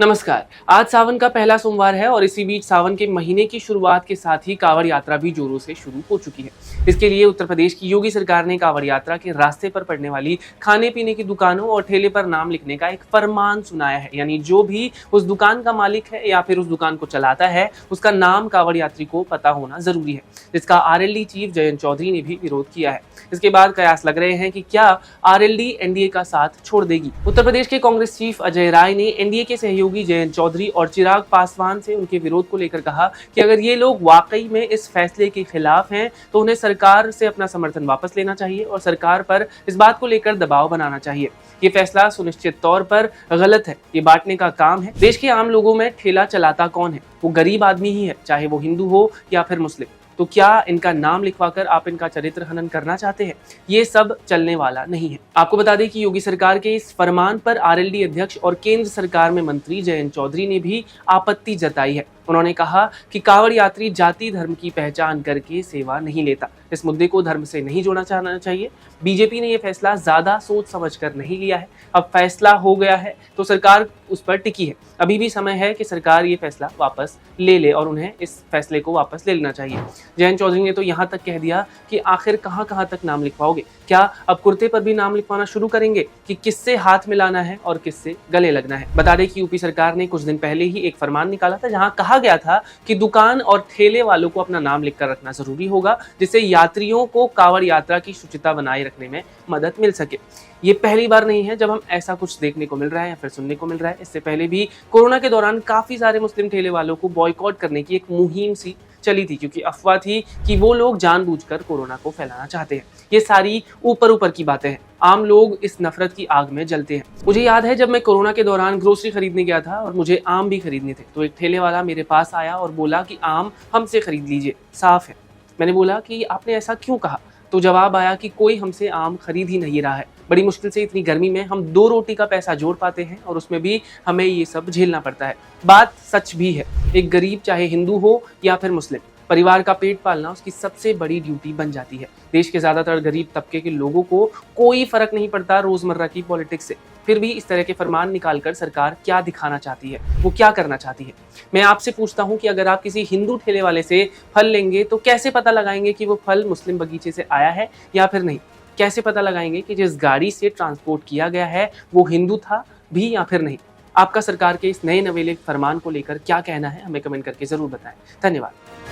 नमस्कार। आज सावन का पहला सोमवार है और इसी बीच सावन के महीने की शुरुआत के साथ ही कांवड़ यात्रा भी जोरों से शुरू हो चुकी है। इसके लिए उत्तर प्रदेश की योगी सरकार ने कांवड़ यात्रा के रास्ते पर पड़ने वाली खाने पीने की दुकानों और ठेले पर नाम लिखने का एक फरमान सुनाया है। यानी जो भी उस दुकान का मालिक है या फिर उस दुकान को चलाता है, उसका नाम कांवड़ यात्री को पता होना जरूरी है, जिसका आरएलडी चीफ जयंत चौधरी ने भी विरोध किया है। इसके बाद कयास लग रहे हैं कि क्या आरएलडी एनडीए का साथ छोड़ देगी। उत्तर प्रदेश के कांग्रेस चीफ अजय राय ने एनडीए के सहयोगी जयंत चौधरी और चिराग पासवान से उनके विरोध को लेकर कहा कि अगर ये लोग वाकई में इस फैसले के खिलाफ हैं तो उन्हें सरकार से अपना समर्थन वापस लेना चाहिए और सरकार पर इस बात को लेकर दबाव बनाना चाहिए। ये फैसला सुनिश्चित तौर पर गलत है। ये बांटने का काम है। देश के आम लोगों में ठेला चलाता कौन है? वो गरीब आदमी ही है, चाहे वो हिंदू हो या फिर मुस्लिम। तो क्या इनका नाम लिखवाकर आप इनका चरित्र हनन करना चाहते हैं? ये सब चलने वाला नहीं है। आपको बता दें कि योगी सरकार के इस फरमान पर आरएलडी अध्यक्ष और केंद्र सरकार में मंत्री जयंत चौधरी ने भी आपत्ति जताई है। उन्होंने कहा कि कांवड़ यात्री जाति धर्म की पहचान करके सेवा नहीं लेता। इस मुद्दे को धर्म से नहीं जोड़ना चाहना चाहिए। बीजेपी ने यह फैसला ज्यादा सोच समझकर नहीं लिया है। अब फैसला हो गया है तो सरकार उस पर टिकी है। अभी भी समय है कि सरकार ये फैसला वापस ले ले और उन्हें इस फैसले को वापस ले लेना चाहिए। जयंत चौधरी ने तो यहाँ तक कह दिया कि आखिर कहाँ तक नाम लिखवाओगे? क्या अब कुर्ते पर भी नाम लिखवाना शुरू करेंगे कि किससे हाथ मिलाना है और किससे गले लगना है? बता दें कि यूपी सरकार ने कुछ दिन पहले ही एक फरमान निकाला था जहां कहा गया था कि दुकान और ठेले वालों को अपना नाम लिखकर रखना जरूरी होगा, जिससे यात्रियों को कांवड़ यात्रा की शुचिता बनाए रखने में मदद मिल सके। ये पहली बार नहीं है जब हम ऐसा कुछ देखने को मिल रहा है या फिर सुनने को मिल रहा है। इससे पहले भी कोरोना के दौरान काफी सारे मुस्लिम ठेले वालों को बॉयकॉट करने की एक मुहिम सी चली थी, क्योंकि अफवाह थी कि वो लोग जानबूझकर कोरोना को फैलाना चाहते हैं। ये सारी ऊपर की बातें हैं। आम लोग इस नफरत की आग में जलते हैं। मुझे याद है जब मैं कोरोना के दौरान ग्रोसरी खरीदने गया था और मुझे आम भी खरीदने थे, तो एक ठेले वाला मेरे पास आया और बोला कि आम हमसे खरीद लीजिए, साफ है। मैंने बोला कि आपने ऐसा क्यों कहा? तो जवाब आया कि कोई हमसे आम खरीद ही नहीं रहा है। बड़ी मुश्किल से इतनी गर्मी में हम 2 रोटी का पैसा जोड़ पाते हैं और उसमें भी हमें ये सब झेलना पड़ता है। बात सच भी है। एक गरीब, चाहे हिंदू हो या फिर मुस्लिम, परिवार का पेट पालना उसकी सबसे बड़ी ड्यूटी बन जाती है। देश के ज्यादातर गरीब तबके के लोगों को कोई फर्क नहीं पड़ता रोजमर्रा की पॉलिटिक्स से। फिर भी इस तरह के फरमान निकालकर सरकार क्या दिखाना चाहती है, वो क्या करना चाहती है? मैं आपसे पूछता हूँ कि अगर आप किसी हिंदू ठेले वाले से फल लेंगे तो कैसे पता लगाएंगे कि वो फल मुस्लिम बगीचे से आया है या फिर नहीं? कैसे पता लगाएंगे कि जिस गाड़ी से ट्रांसपोर्ट किया गया है वो हिंदू था भी या फिर नहीं? आपका सरकार के इस नए नवेले फरमान को लेकर क्या कहना है, हमें कमेंट करके जरूर बताएं। धन्यवाद।